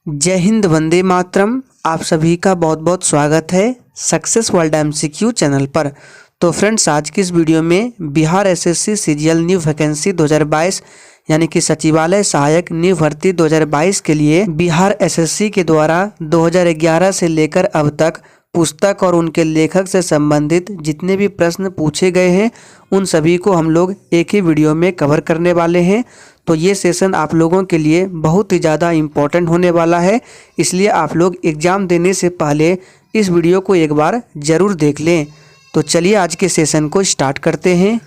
जय हिंद, वंदे मातरम। आप सभी का बहुत बहुत स्वागत है सक्सेस वर्ल्ड MCQ चैनल पर। तो फ्रेंड्स, आज की इस वीडियो में Bihar SSC CGL new vacancy 2022 यानी कि सचिवालय सहायक न्यू भर्ती 2022 के लिए बिहार SSC के द्वारा 2011 से लेकर अब तक पुस्तक और उनके लेखक से संबंधित जितने भी प्रश्न पूछे गए हैं उन सभी को हम लोग एक ही वीडियो में कवर करने वाले हैं। तो ये सेशन आप लोगों के लिए बहुत ही ज़्यादा इम्पोर्टेंट होने वाला है, इसलिए आप लोग एग्ज़ाम देने से पहले इस वीडियो को एक बार ज़रूर देख लें। तो चलिए आज के सेशन को स्टार्ट करते हैं।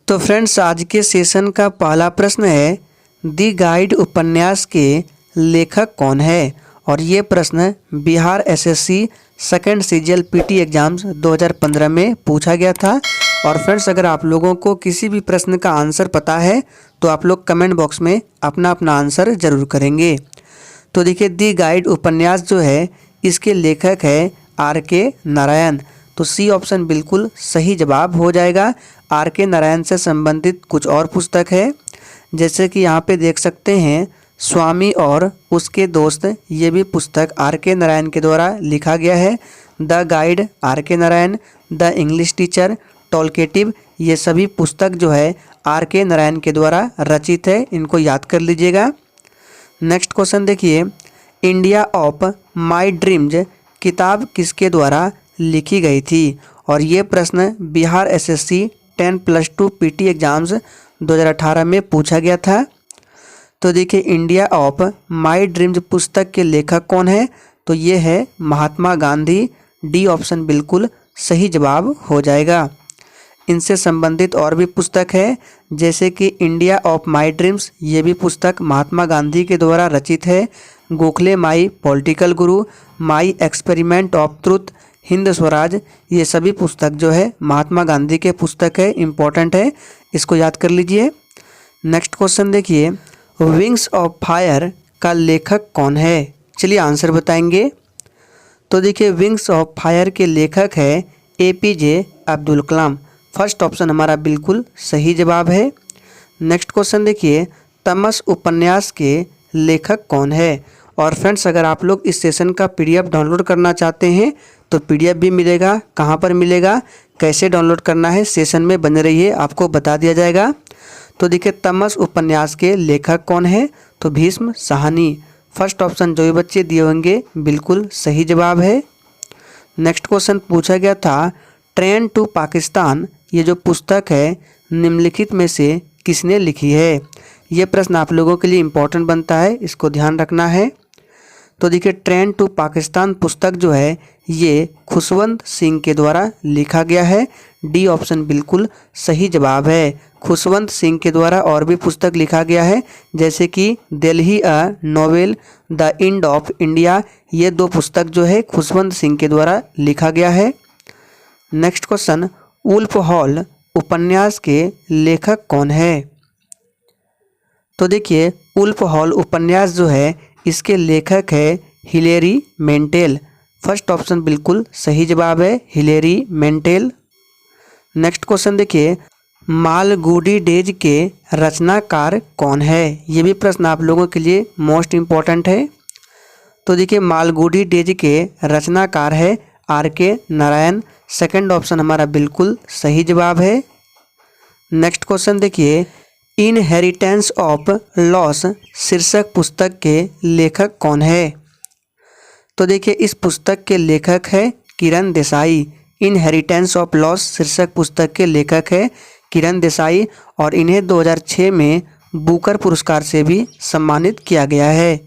तो फ्रेंड्स, आज के सेशन का पहला प्रश्न है, दी गाइड उपन्यास के लेखक कौन है? और ये प्रश्न Bihar SSC second CGL PT exams 2015 में पूछा गया था। और फ्रेंड्स, अगर आप लोगों को किसी भी प्रश्न का आंसर पता है तो आप लोग कमेंट बॉक्स में अपना अपना आंसर ज़रूर करेंगे। तो देखिए, दी गाइड उपन्यास जो है इसके लेखक है RK नारायण। तो C ऑप्शन बिल्कुल सही जवाब हो जाएगा। RK नारायण से संबंधित कुछ और पुस्तक है, जैसे कि यहाँ पे देख सकते हैं स्वामी और उसके दोस्त, ये भी पुस्तक RK नारायण के द्वारा लिखा गया है। The guide RK Narayan, the English teacher, talkative, ये सभी पुस्तक जो है RK नारायण के द्वारा रचित है, इनको याद कर लीजिएगा। नेक्स्ट क्वेश्चन देखिए, इंडिया ऑफ माई ड्रीम्स किताब किसके द्वारा लिखी गई थी? और ये प्रश्न बिहार SSC 10+2 PT एग्ज़ाम्स 2018 में पूछा गया था। तो देखिए, इंडिया ऑफ माई ड्रीम्स पुस्तक के लेखक कौन है? तो ये है महात्मा गांधी। D ऑप्शन बिल्कुल सही जवाब हो जाएगा। इनसे संबंधित और भी पुस्तक है, जैसे कि इंडिया ऑफ माई ड्रीम्स, ये भी पुस्तक महात्मा गांधी के द्वारा रचित है। Gokhale my political Guru, my experiment of truth, Hind Swaraj, ये सभी पुस्तक जो है महात्मा गांधी के पुस्तक है, इम्पोर्टेंट है, इसको याद कर लीजिए। नेक्स्ट क्वेश्चन देखिए, विंग्स ऑफ फायर का लेखक कौन है? चलिए आंसर बताएंगे। तो देखिए, विंग्स ऑफ फायर के लेखक है APJ Abdul Kalam. First option हमारा बिल्कुल सही जवाब है। नेक्स्ट क्वेश्चन देखिए, तमस उपन्यास के लेखक कौन है? और फ्रेंड्स, अगर आप लोग इस सेशन का PDF डाउनलोड करना चाहते हैं तो PDF भी मिलेगा। कहाँ पर मिलेगा, कैसे डाउनलोड करना है, सेशन में बने रहिए, आपको बता दिया जाएगा। तो देखिए, तमस उपन्यास के लेखक कौन है? तो भीष्म साहनी। फर्स्ट ऑप्शन जो भी बच्चे दिए होंगे बिल्कुल सही जवाब है। नेक्स्ट क्वेश्चन पूछा गया था, ट्रेन टू पाकिस्तान, ये जो पुस्तक है निम्नलिखित में से किसने लिखी है? ये प्रश्न आप लोगों के लिए इम्पोर्टेंट बनता है, इसको ध्यान रखना है। तो देखिए, ट्रेन टू पाकिस्तान पुस्तक जो है ये खुशवंत सिंह के द्वारा लिखा गया है। D ऑप्शन बिल्कुल सही जवाब है। खुशवंत सिंह के द्वारा और भी पुस्तक लिखा गया है, जैसे कि दिल्ली अ novel, the end of India, ये दो पुस्तक जो है खुशवंत सिंह के द्वारा लिखा गया है। नेक्स्ट क्वेश्चन, वुल्फ हॉल उपन्यास के लेखक कौन है? तो देखिए, वुल्फ हॉल उपन्यास जो है इसके लेखक है हिलेरी मेंटेल। फर्स्ट ऑप्शन बिल्कुल सही जवाब है, हिलेरी मेंटेल। नेक्स्ट क्वेश्चन देखिए, मालगुडी डेज के रचनाकार कौन है? ये भी प्रश्न आप लोगों के लिए मोस्ट इम्पॉर्टेंट है। तो देखिए, मालगुडी डेज के रचनाकार है RK नारायण। सेकंड ऑप्शन हमारा बिल्कुल सही जवाब है। नेक्स्ट क्वेश्चन देखिए, इनहेरिटेंस ऑफ लॉस शीर्षक पुस्तक के लेखक कौन है? तो देखिए, इस पुस्तक के लेखक है Kiran Desai. Inheritance of loss शीर्षक पुस्तक के लेखक है किरण देसाई, और इन्हें 2006 में बुकर पुरस्कार से भी सम्मानित किया गया है।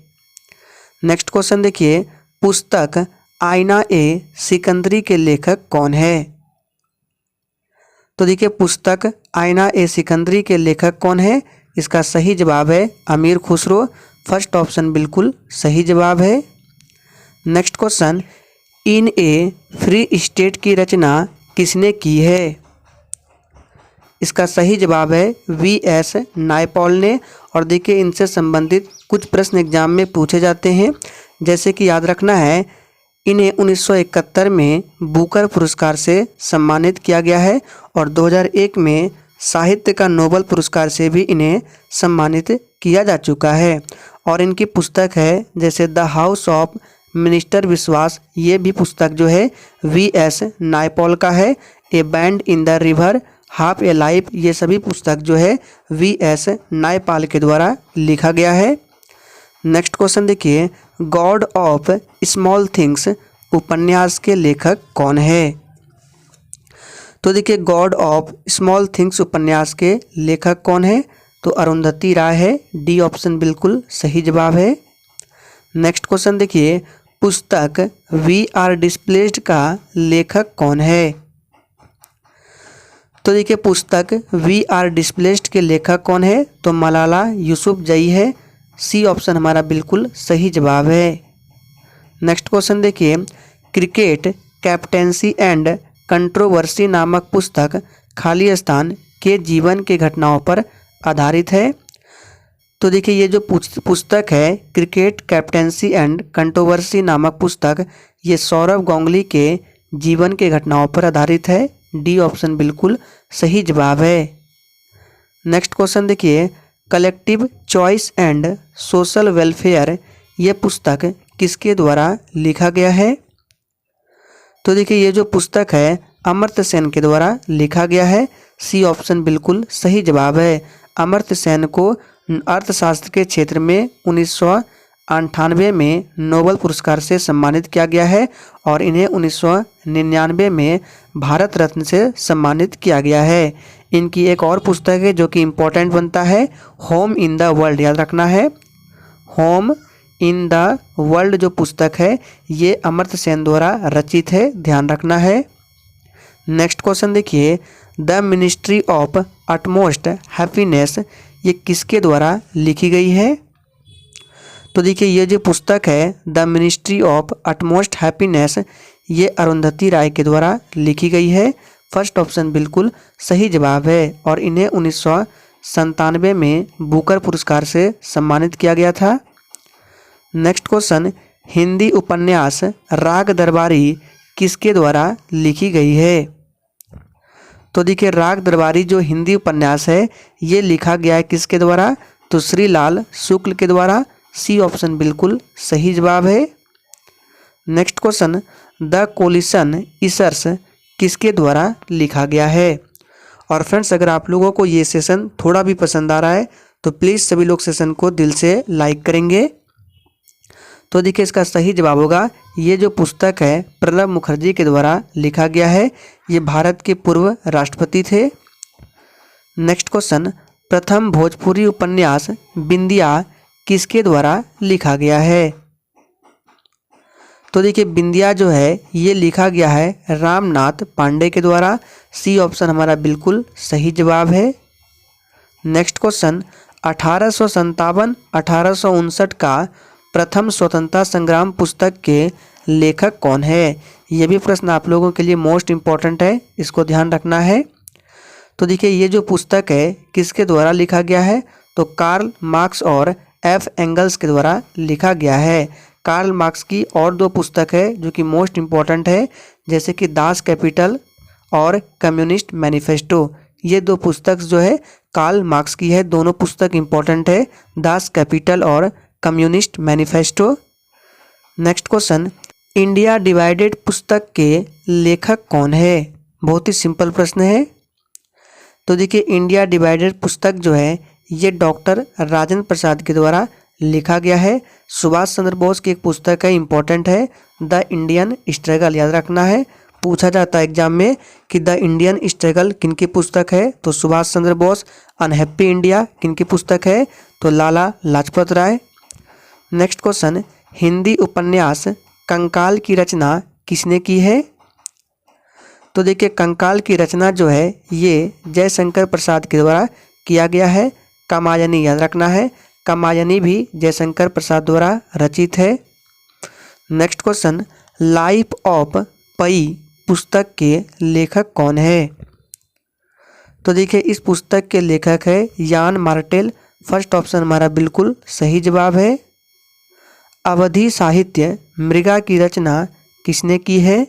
नेक्स्ट क्वेश्चन देखिए, पुस्तक आईना ए सिकंदरी के लेखक कौन है? तो देखिए, पुस्तक आईना ए सिकंदरी के लेखक कौन है? इसका सही जवाब है अमीर खुसरो। फर्स्ट ऑप्शन बिल्कुल सही जवाब है। नेक्स्ट क्वेश्चन, इन ए फ्री स्टेट की रचना किसने की है? इसका सही जवाब है VS नायपॉल ने। और देखिए, इनसे संबंधित कुछ प्रश्न एग्जाम में पूछे जाते हैं, जैसे कि याद रखना है, इन्हें 1971 में बुकर पुरस्कार से सम्मानित किया गया है और 2001 में साहित्य का नोबेल पुरस्कार से भी इन्हें सम्मानित किया जा चुका है। और इनकी पुस्तक है जैसे द हाउस ऑफ मिनिस्टर विश्वास, ये भी पुस्तक जो है वी.एस. नायपॉल का है। A band in the river, half A life, ये सभी पुस्तक जो है वी.एस. नायपॉल के द्वारा लिखा गया है। नेक्स्ट क्वेश्चन देखिए, गॉड ऑफ स्मॉल थिंग्स उपन्यास के लेखक कौन है? तो देखिए गॉड ऑफ स्मॉल थिंग्स उपन्यास के लेखक कौन है? तो अरुंधति राय है। डी ऑप्शन बिल्कुल सही जवाब है। नेक्स्ट क्वेश्चन देखिए, पुस्तक वी आर डिस्प्लेस्ड का लेखक कौन है? तो देखिए पुस्तक वी आर डिस्प्लेस्ड के लेखक कौन है? तो मलाला यूसुफजई है। सी ऑप्शन हमारा बिल्कुल सही जवाब है। नेक्स्ट क्वेश्चन देखिए, क्रिकेट कैप्टेंसी एंड कंट्रोवर्सी नामक पुस्तक खाली स्थान के जीवन के घटनाओं पर आधारित है। तो देखिए ये जो पुस्तक है क्रिकेट कैप्टेंसी एंड कंट्रोवर्सी नामक पुस्तक, ये सौरव गांगुली के जीवन के घटनाओं पर आधारित है। डी ऑप्शन बिल्कुल सही जवाब है। नेक्स्ट क्वेश्चन देखिए, collective choice and social welfare, ये पुस्तक किसके द्वारा लिखा गया है? तो देखिए ये जो पुस्तक है अमर्त्य सेन के द्वारा लिखा गया है। सी ऑप्शन बिल्कुल सही जवाब है। अमर्त्य सेन को अर्थशास्त्र के क्षेत्र में 1998 में नोबेल पुरस्कार से सम्मानित किया गया है और इन्हें 1999 में भारत रत्न से सम्मानित किया गया है। इनकी एक और पुस्तक है जो कि इम्पोर्टेंट बनता है, होम इन द वर्ल्ड, याद रखना है। होम इन द वर्ल्ड जो पुस्तक है ये अमर्त्य सेन द्वारा रचित है, ध्यान रखना है। नेक्स्ट क्वेश्चन देखिए, the ministry of utmost happiness, ये किसके द्वारा लिखी गई है? तो देखिए ये जो पुस्तक है the ministry of utmost happiness, ये अरुंधति राय के द्वारा लिखी गई है। फर्स्ट ऑप्शन बिल्कुल सही जवाब है और इन्हें 1997 में बुकर पुरस्कार से सम्मानित किया गया था। नेक्स्ट क्वेश्चन, हिंदी उपन्यास राग दरबारी किसके द्वारा लिखी गई है? तो देखिए राग दरबारी जो हिंदी उपन्यास है ये लिखा गया है किसके द्वारा? तो श्रीलाल शुक्ल के द्वारा। सी ऑप्शन बिल्कुल सही जवाब है। नेक्स्ट क्वेश्चन, द कोलिशन ईसर्स किसके द्वारा लिखा गया है? और फ्रेंड्स अगर आप लोगों को ये सेशन थोड़ा भी पसंद आ रहा है तो प्लीज़ सभी लोग सेशन को दिल से लाइक करेंगे। तो देखिए इसका सही जवाब होगा, ये जो पुस्तक है प्रणब मुखर्जी के द्वारा लिखा गया है। ये भारत के पूर्व राष्ट्रपति थे। नेक्स्ट क्वेश्चन, प्रथम भोजपुरी उपन्यास बिंदिया किसके द्वारा लिखा गया है? तो देखिए बिंदिया जो है ये लिखा गया है रामनाथ पांडे के द्वारा। सी ऑप्शन हमारा बिल्कुल सही जवाब है। नेक्स्ट क्वेश्चन, 1857-1859 का प्रथम स्वतंत्रता संग्राम पुस्तक के लेखक कौन है? ये भी प्रश्न आप लोगों के लिए मोस्ट इम्पॉर्टेंट है, इसको ध्यान रखना है। तो देखिए ये जो पुस्तक है किसके द्वारा लिखा गया है? तो कार्ल मार्क्स और एफ एंगल्स के द्वारा लिखा गया है। कार्ल मार्क्स की और दो पुस्तक है जो कि मोस्ट इम्पॉर्टेंट है, जैसे कि दास कैपिटल और कम्युनिस्ट मैनिफेस्टो। ये दो पुस्तक जो है कार्ल मार्क्स की है, दोनों पुस्तक इम्पॉर्टेंट है, दास कैपिटल और communist manifesto. Next question, India divided पुस्तक के लेखक कौन है? बहुत ही सिंपल प्रश्न है। तो देखिए इंडिया डिवाइडेड पुस्तक जो है ये डॉक्टर राजेंद्र प्रसाद के द्वारा लिखा गया है। सुभाष चंद्र बोस की एक पुस्तक है, इम्पोर्टेंट है, द इंडियन स्ट्रगल, याद रखना है। पूछा जाता है एग्जाम में कि द इंडियन स्ट्रगल किनकी पुस्तक है? तो सुभाष चंद्र बोस। अनहैप्पी इंडिया किनकी पुस्तक है? तो लाला लाजपत राय। नेक्स्ट क्वेश्चन, हिंदी उपन्यास कंकाल की रचना किसने की है? तो देखिए कंकाल की रचना जो है ये जयशंकर प्रसाद के द्वारा किया गया है। कामायनी, याद रखना है, कामायनी भी जयशंकर प्रसाद द्वारा रचित है। नेक्स्ट क्वेश्चन, लाइफ ऑफ पई पुस्तक के लेखक कौन है? तो देखिए इस पुस्तक के लेखक है यान मार्टेल। फर्स्ट ऑप्शन हमारा बिल्कुल सही जवाब है। अवधि साहित्य मृगा की रचना किसने की है?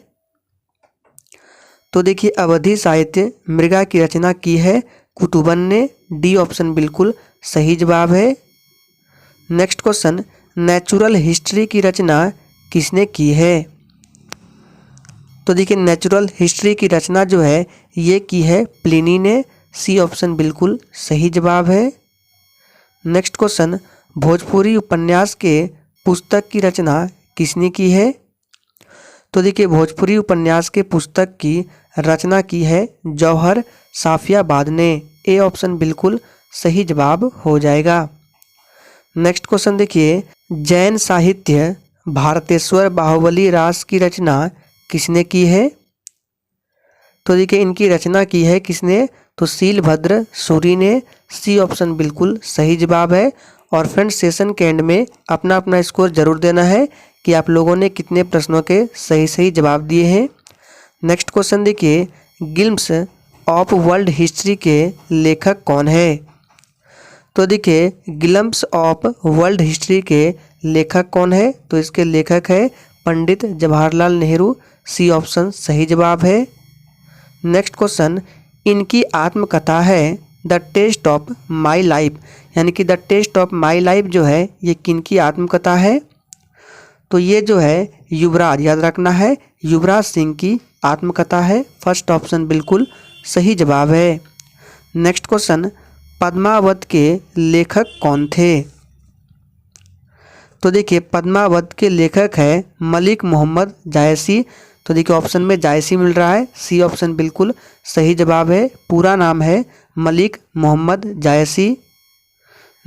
तो देखिए अवधि साहित्य मृगा की रचना की है कुतुबन ने। डी ऑप्शन बिल्कुल सही जवाब है। नेक्स्ट क्वेश्चन, नेचुरल हिस्ट्री की रचना किसने की है? तो देखिए नेचुरल हिस्ट्री की रचना जो है ये की है प्लिनी ने। सी ऑप्शन बिल्कुल सही जवाब है। नेक्स्ट क्वेश्चन, भोजपुरी उपन्यास के पुस्तक की रचना किसने की है? तो देखिए भोजपुरी उपन्यास के पुस्तक की रचना की है जौहर साफियाबाद ने। ए ऑप्शन बिल्कुल सही जवाब हो जाएगा। नेक्स्ट क्वेश्चन देखिए, जैन साहित्य भारतेश्वर बाहुबली रास की रचना किसने की है? तो देखिए इनकी रचना की है किसने? तो शीलभद्र सूरी ने। सी ऑप्शन बिल्कुल सही जवाब है। और फ्रेंड्स सेशन के एंड में अपना अपना स्कोर जरूर देना है कि आप लोगों ने कितने प्रश्नों के सही सही जवाब दिए हैं। नेक्स्ट क्वेश्चन देखिए, गिल्म्स ऑफ वर्ल्ड हिस्ट्री के लेखक कौन है? तो देखिए गिल्म्स ऑफ वर्ल्ड हिस्ट्री के लेखक कौन है? तो इसके लेखक है पंडित जवाहरलाल नेहरू। सी ऑप्शन सही जवाब है। नेक्स्ट क्वेश्चन, इनकी आत्मकथा है the test of my life, यानी कि the test of my life जो है ये किनकी आत्मकथा है? तो ये जो है युवराज, याद रखना है, युवराज सिंह की आत्मकथा है। फर्स्ट ऑप्शन बिल्कुल सही जवाब है। नेक्स्ट क्वेश्चन, पद्मावत के लेखक कौन थे? तो देखिए पद्मावत के लेखक है मलिक मोहम्मद जायसी। तो देखिए ऑप्शन में जायसी मिल रहा है। सी ऑप्शन बिल्कुल सही जवाब है। पूरा नाम है Malik Muhammad Jayasi.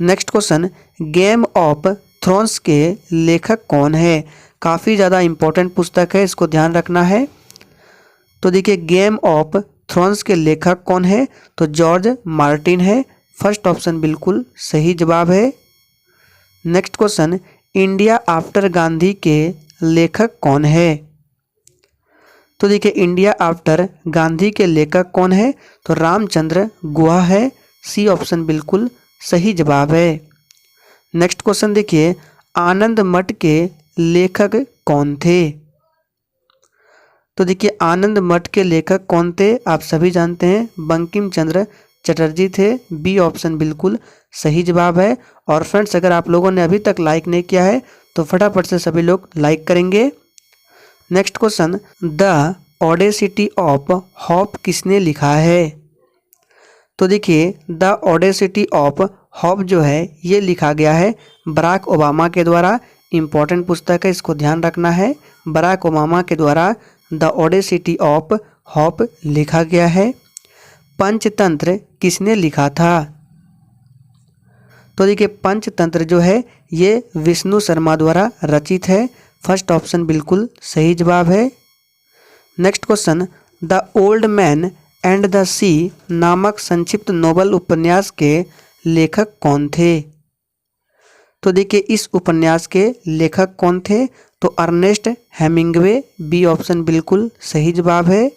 Next question, game of thrones के लेखक कौन है? काफ़ी ज़्यादा इम्पोर्टेंट पुस्तक है, इसको ध्यान रखना है। तो देखिए गेम ऑफ थ्रोन्स के लेखक कौन है? तो जॉर्ज मार्टिन है। फर्स्ट ऑप्शन बिल्कुल सही जवाब है। Next question, India after Gandhi के लेखक कौन है? तो देखिए इंडिया आफ्टर गांधी के लेखक कौन है? तो रामचंद्र गुहा है। सी ऑप्शन बिल्कुल सही जवाब है। नेक्स्ट क्वेश्चन देखिए, आनंद मठ के लेखक कौन थे? तो देखिए आनंद मठ के लेखक कौन थे? आप सभी जानते हैं, बंकिम चंद्र चटर्जी थे। बी ऑप्शन बिल्कुल सही जवाब है। और फ्रेंड्स अगर आप लोगों ने अभी तक लाइक नहीं किया है तो फटाफट से सभी लोग लाइक करेंगे। Next question, the audacity of hope किसने लिखा है? तो देखिए द ऑडेसिटी ऑफ होप जो है ये लिखा गया है बराक ओबामा के द्वारा। इम्पोर्टेंट पुस्तक है, इसको ध्यान रखना है। बराक ओबामा के द्वारा द ऑडेसिटी ऑफ होप लिखा गया है। पंचतंत्र किसने लिखा था? तो देखिए पंचतंत्र जो है ये विष्णु शर्मा द्वारा रचित है। फर्स्ट ऑप्शन बिल्कुल सही जवाब है। Next question, the old man and the sea नामक संक्षिप्त नोबल उपन्यास के लेखक कौन थे? तो देखिए इस उपन्यास के लेखक कौन थे? तो अर्नेस्ट हेमिंग्वे। बी ऑप्शन बिल्कुल सही जवाब है।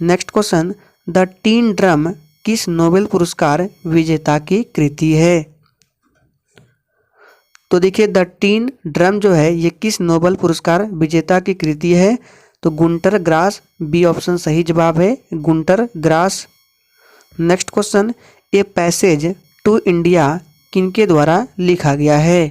Next question, the tin drum किस नोबेल पुरस्कार विजेता की कृति है? तो देखिए द टीन ड्रम जो है ये किस नोबेल पुरस्कार विजेता की कृति है? तो गुंटर ग्रास। बी ऑप्शन सही जवाब है, Gunter Grass. Next question, a passage to India किनके द्वारा लिखा गया है?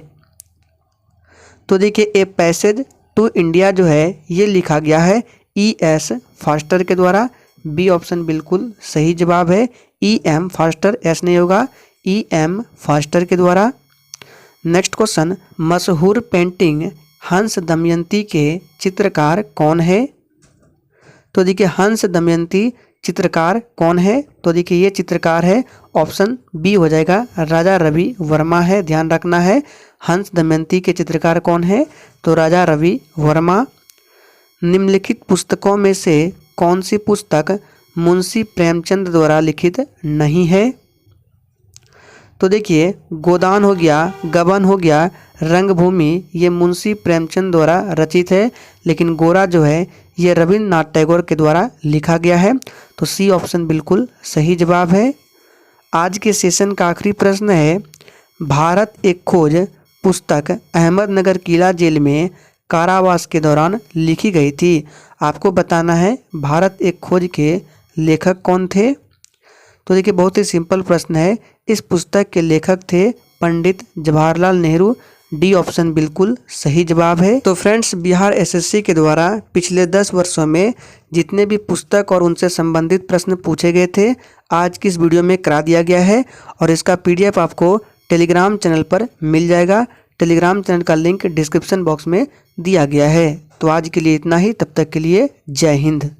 तो देखिए ए पैसेज टू इंडिया जो है ये लिखा गया है E.S. फास्टर के द्वारा। बी ऑप्शन बिल्कुल सही जवाब है। E.M. फास्टर, एस नहीं होगा, E.M. फास्टर के द्वारा। नेक्स्ट क्वेश्चन, मशहूर पेंटिंग हंस दमयंती के चित्रकार कौन है? तो देखिए हंस दमयंती चित्रकार कौन है? तो देखिए ये चित्रकार है, ऑप्शन बी हो जाएगा, राजा रवि वर्मा है। ध्यान रखना है, हंस दमयंती के चित्रकार कौन है? तो राजा रवि वर्मा। निम्नलिखित पुस्तकों में से कौन सी पुस्तक मुंशी प्रेमचंद द्वारा लिखित नहीं है? तो देखिए गोदान हो गया, गबन हो गया, रंगभूमि ये मुंशी प्रेमचंद द्वारा रचित है, लेकिन गोरा जो है ये रविन्द्रनाथ टैगोर के द्वारा लिखा गया है। तो सी ऑप्शन बिल्कुल सही जवाब है। आज के सेशन का आखिरी प्रश्न है, भारत एक खोज पुस्तक अहमदनगर किला जेल में कारावास के दौरान लिखी गई थी। आपको बताना है भारत एक खोज के लेखक कौन थे? तो देखिए बहुत ही सिंपल प्रश्न है। इस पुस्तक के लेखक थे पंडित जवाहरलाल नेहरू। डी ऑप्शन बिल्कुल सही जवाब है। तो फ्रेंड्स, बिहार एसएससी के द्वारा पिछले 10 वर्षों में जितने भी पुस्तक और उनसे संबंधित प्रश्न पूछे गए थे, आज की इस वीडियो में करा दिया गया है और इसका पीडीएफ आपको टेलीग्राम चैनल पर मिल जाएगा। टेलीग्राम चैनल का लिंक डिस्क्रिप्शन बॉक्स में दिया गया है। तो आज के लिए इतना ही, तब तक के लिए जय हिंद।